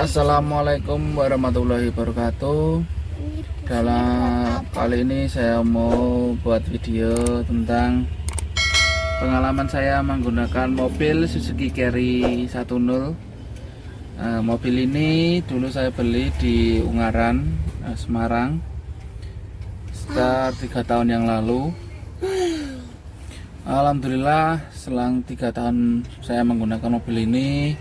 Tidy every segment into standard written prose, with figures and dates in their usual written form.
Assalamualaikum warahmatullahi wabarakatuh. Dalam kali ini saya mau buat video tentang pengalaman saya menggunakan mobil Suzuki Carry 10. Mobil ini dulu saya beli di Ungaran, Semarang, sekitar 3 tahun yang lalu. Alhamdulillah selang 3 tahun saya menggunakan mobil ini,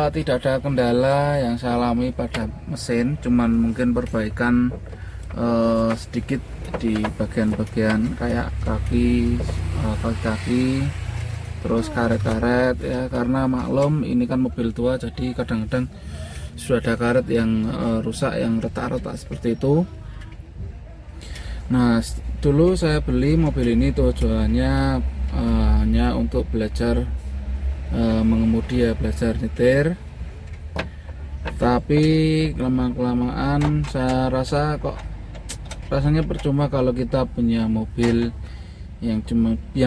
tidak ada kendala yang saya alami pada mesin, cuman mungkin perbaikan sedikit di bagian-bagian kayak kaki, terus karet-karet ya, karena maklum ini kan mobil tua, jadi kadang-kadang sudah ada karet yang rusak, yang retak-retak seperti itu. Nah, dulu saya beli mobil ini tujuannya hanya untuk belajar mengemudi ya, belajar nyetir. Tapi kelamaan saya rasa kok rasanya percuma kalau kita punya mobil yang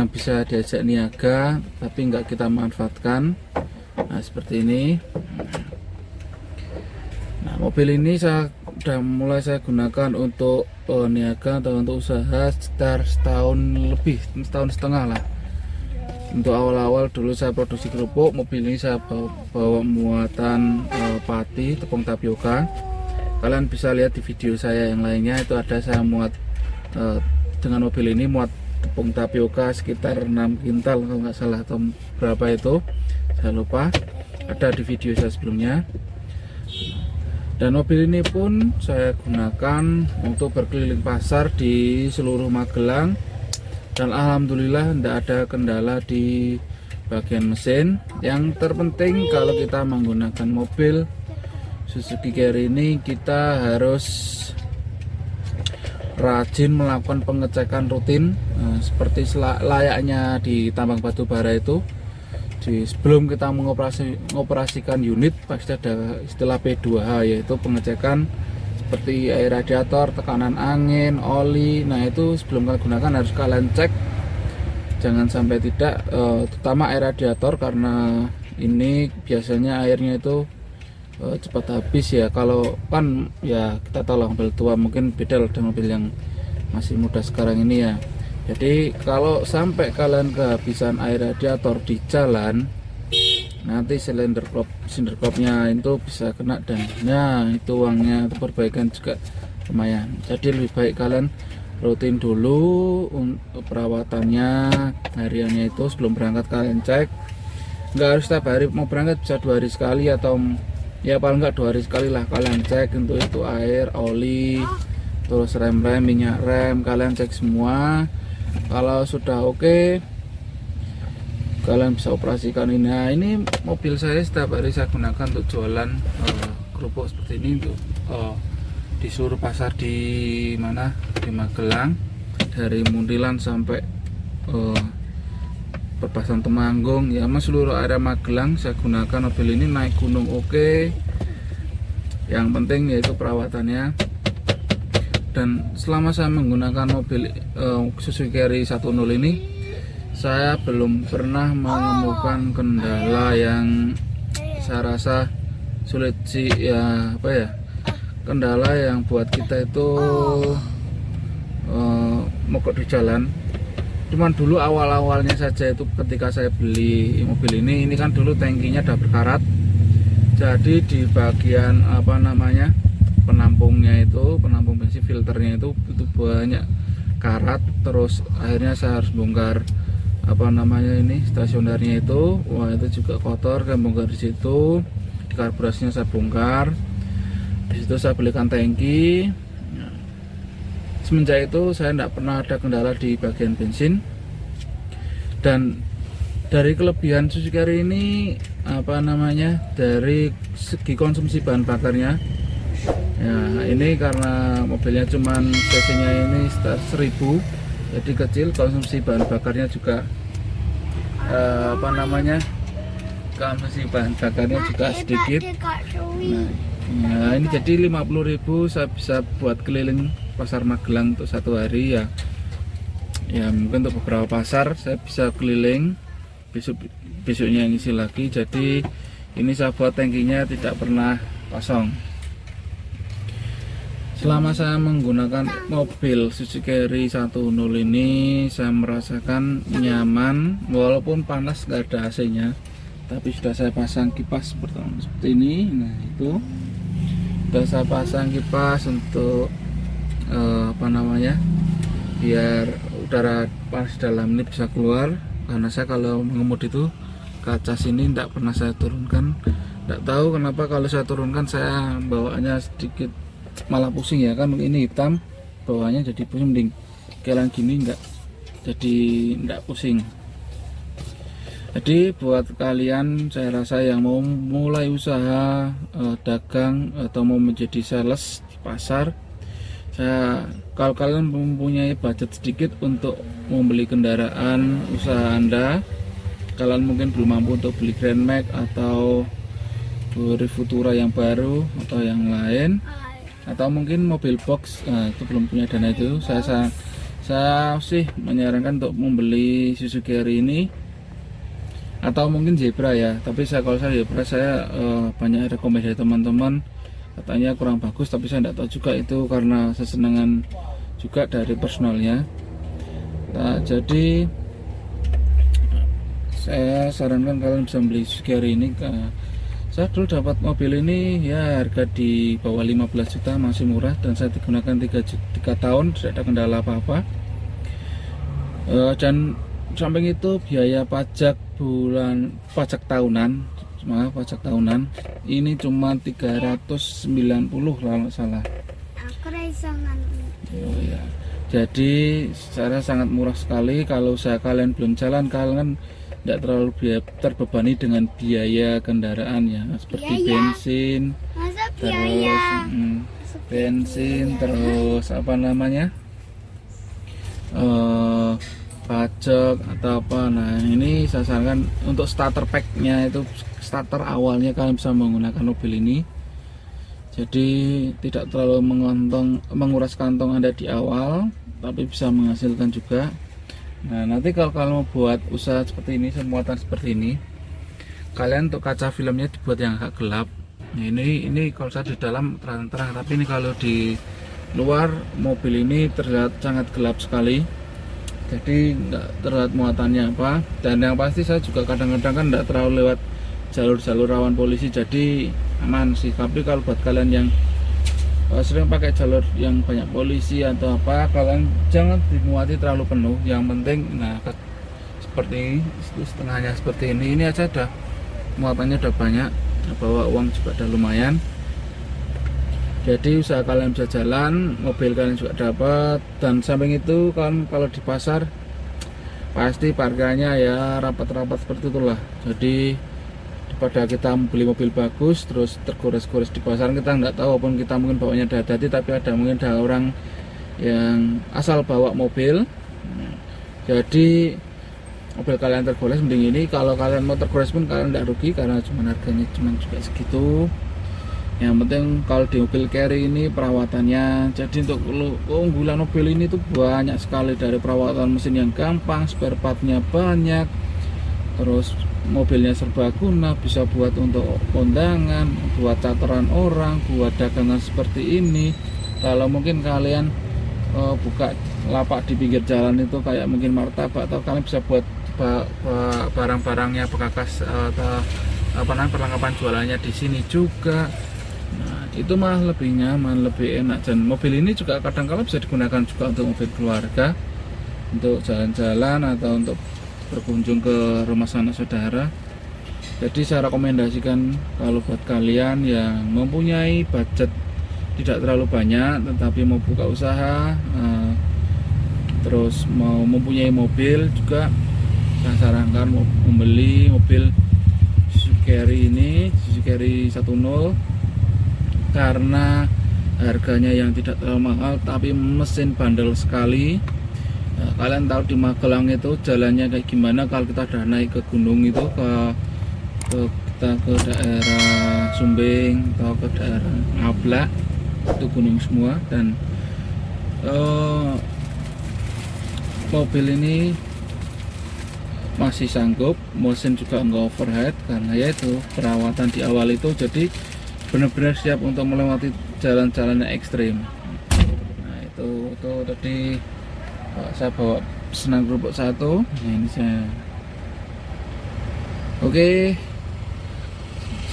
bisa diajak niaga tapi nggak kita manfaatkan. Nah, seperti ini. Nah, mobil ini saya mulai gunakan untuk niaga atau untuk usaha sekitar setahun setengah lah. Untuk awal-awal dulu saya produksi kerupuk, mobil ini saya bawa muatan pati, tepung tapioka. Kalian bisa lihat di video saya yang lainnya, itu ada saya muat dengan mobil ini muat tepung tapioka sekitar 6 kintal kalau nggak salah, atau berapa itu saya lupa, ada di video saya sebelumnya. Dan mobil ini pun saya gunakan untuk berkeliling pasar di seluruh Magelang. Dan alhamdulillah tidak ada kendala di bagian mesin. Yang terpenting kalau kita menggunakan mobil Suzuki Carry ini, kita harus rajin melakukan pengecekan rutin, seperti layaknya di tambang batu bara itu. Sebelum kita mengoperasikan unit pasti ada istilah P2H, yaitu pengecekan seperti air radiator, tekanan angin, oli. Nah, itu sebelum kalian gunakan harus kalian cek, jangan sampai tidak, terutama air radiator, karena ini biasanya airnya itu cepat habis ya. Kalau kan ya kita tahu lah, mobil tua mungkin beda dengan mobil yang masih muda sekarang ini ya. Jadi kalau sampai kalian kehabisan air radiator di jalan, nanti silinder klopnya itu bisa kena, dan nah itu uangnya untuk perbaikan juga lumayan. Jadi lebih baik kalian rutin dulu untuk perawatannya hariannya itu. Sebelum berangkat kalian cek, nggak harus setiap hari mau berangkat, bisa 2 hari sekali, atau ya paling nggak 2 hari sekali lah kalian cek untuk itu air, oli, terus rem-rem, minyak rem, kalian cek semua. Kalau sudah oke, kalian bisa operasikan ini. Nah, ini mobil saya setiap hari saya gunakan untuk jualan kerupuk seperti ini, untuk di seluruh pasar di mana, di Magelang, dari Muntilan sampai Perbatasan Temanggung ya, mas seluruh area Magelang saya gunakan mobil ini. Naik gunung oke, yang penting yaitu perawatannya. Dan selama saya menggunakan mobil Suzuki Carry 10 ini, saya belum pernah menemukan kendala yang saya rasa sulit sih ya, apa ya, kendala yang buat kita itu mogok di jalan. Cuman dulu awal-awalnya saja itu, ketika saya beli mobil ini kan dulu tangkinya udah berkarat. Jadi di bagian apa namanya, penampungnya itu, penampung bensin filternya itu banyak karat. Terus akhirnya saya harus bongkar apa namanya ini, stasionernya itu. Wah, itu juga kotor, saya bongkar di situ. Di karburasinya saya bongkar. Di situ saya belikan tangki. Semenjak itu saya tidak pernah ada kendala di bagian bensin. Dan dari kelebihan Suzuki Carry ini, apa namanya, dari segi konsumsi bahan bakarnya ya, ini karena mobilnya cuman cc-nya ini sekitar 1000, jadi kecil, konsumsi bahan bakarnya juga apa namanya, konsumsi bahan bakarnya juga sedikit. Nah, ini jadi 50.000 saya bisa buat keliling pasar Magelang untuk 1 hari ya. Ya mungkin untuk beberapa pasar saya bisa keliling, besoknya ngisi lagi. Jadi Ini saya buat tangkinya tidak pernah kosong. Selama saya menggunakan mobil Suzuki Carry 10 ini, saya merasakan nyaman walaupun panas, nggak ada AC-nya. Tapi sudah saya pasang kipas seperti ini. Nah itu sudah saya pasang kipas untuk biar udara panas dalam ini bisa keluar. Karena saya kalau mengemudi itu kaca sini tidak pernah saya turunkan. Tidak tahu kenapa kalau saya turunkan saya bawaannya sedikit malah pusing ya kan, ini hitam bawahnya jadi pusing. Mending kalian gini enggak, jadi enggak pusing. Jadi buat kalian saya rasa yang mau mulai usaha dagang atau mau menjadi sales di pasar, kalau kalian mempunyai budget sedikit untuk membeli kendaraan usaha Anda, kalian mungkin belum mampu untuk beli Grand Max atau Futura yang baru atau yang lain, atau mungkin mobil box, itu belum punya dana itu, saya sih menyarankan untuk membeli Suzuki Carry ini atau mungkin Zebra ya. Tapi kalau saya Zebra saya banyak rekomendasi teman-teman katanya kurang bagus, tapi saya tidak tahu juga itu karena kesenangan juga dari personalnya. Nah, jadi saya sarankan kalian bisa beli Suzuki Carry ini. Saya dulu dapat mobil ini ya harga di bawah 15 juta, masih murah, dan saya digunakan 3 tahun tidak ada kendala apa-apa. Dan samping itu biaya pajak tahunan ini cuma 390 kalau salah. Oh ya. Jadi secara sangat murah sekali. Kalau kalian belum jalan, kalian tidak terlalu terbebani dengan biaya kendaraan ya, seperti bensin, terus pajak atau apa. Nah ini saya sarankan untuk starter packnya, itu starter awalnya kalian bisa menggunakan mobil ini, jadi tidak terlalu menguras kantong Anda di awal, tapi bisa menghasilkan juga. Nah nanti kalau kalian mau buat usaha seperti ini, muatan seperti ini, kalian untuk kaca filmnya dibuat yang agak gelap. Nah, ini kalau saya di dalam terang-terang, tapi ini kalau di luar mobil ini terlihat sangat gelap sekali, jadi nggak terlihat muatannya apa. Dan yang pasti saya juga kadang-kadang kan nggak terlalu lewat jalur-jalur rawan polisi, jadi aman sih. Tapi kalau buat kalian yang sering pakai jalur yang banyak polisi atau apa, kalian jangan dimuati terlalu penuh. Yang penting seperti ini, setengahnya seperti ini aja udah muatannya udah banyak, bawa uang juga udah lumayan. Jadi usaha kalian bisa jalan, mobil kalian juga dapat. Dan samping itu kan kalau di pasar pasti parkirnya ya rapat-rapat seperti itulah. Jadi pada kita beli mobil bagus terus tergores-gores di pasaran, kita nggak tahu, walaupun kita mungkin bawanya hati-hati, tapi mungkin ada orang yang asal bawa mobil. Jadi mobil kalian tergores, mending ini kalau kalian mau tergores pun kalian nggak rugi karena harganya cuma juga segitu. Yang penting kalau di mobil Carry ini perawatannya, jadi untuk keunggulan mobil ini tuh banyak sekali, dari perawatan mesin yang gampang, spare partnya banyak, terus mobilnya serbaguna, bisa buat untuk kondangan, buat charteran orang, buat dagangan seperti ini. Kalau mungkin kalian buka lapak di pinggir jalan itu kayak mungkin martabak, atau kalian bisa buat barang-barangnya bekas atau perlengkapan jualannya di sini juga. Nah, itu malah lebih nyaman, lebih enak. Dan mobil ini juga kadang-kadang bisa digunakan juga untuk mobil keluarga, untuk jalan-jalan atau untuk berkunjung ke rumah sanak saudara. Jadi saya rekomendasikan kalau buat kalian yang mempunyai budget tidak terlalu banyak tetapi mau buka usaha, terus mau mempunyai mobil juga, saya sarankan membeli mobil Suzuki Carry ini, Suzuki Carry 10, karena harganya yang tidak terlalu mahal tapi mesin bandel sekali. Nah, kalian tahu di Magelang itu jalannya kayak gimana kalau kita udah naik ke gunung itu, kita ke daerah Sumbing atau ke daerah Ablak, itu gunung semua. Dan masih sanggup, mesin juga nggak overheat karena yaitu perawatan di awal itu, jadi benar-benar siap untuk melewati jalan-jalan yang ekstrim. Nah itu tadi saya bawa senang kerupuk satu. Nah, ini saya. Oke,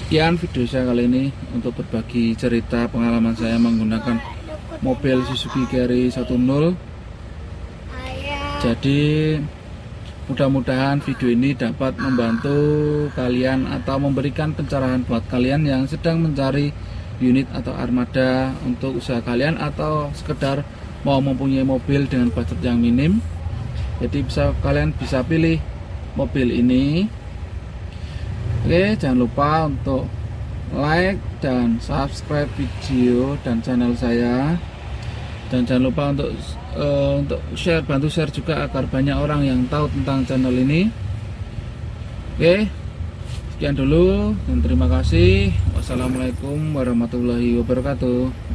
sekian video saya kali ini untuk berbagi cerita pengalaman saya menggunakan mobil Suzuki Carry 10. Jadi mudah-mudahan video ini dapat membantu kalian atau memberikan pencerahan buat kalian yang sedang mencari unit atau armada untuk usaha kalian, atau sekedar mau mempunyai mobil dengan budget yang minim. Jadi kalian bisa pilih mobil ini. Oke, jangan lupa untuk like dan subscribe video dan channel saya, dan jangan lupa untuk share, bantu share juga agar banyak orang yang tahu tentang channel ini. Oke, sekian dulu dan terima kasih. Wassalamualaikum warahmatullahi wabarakatuh.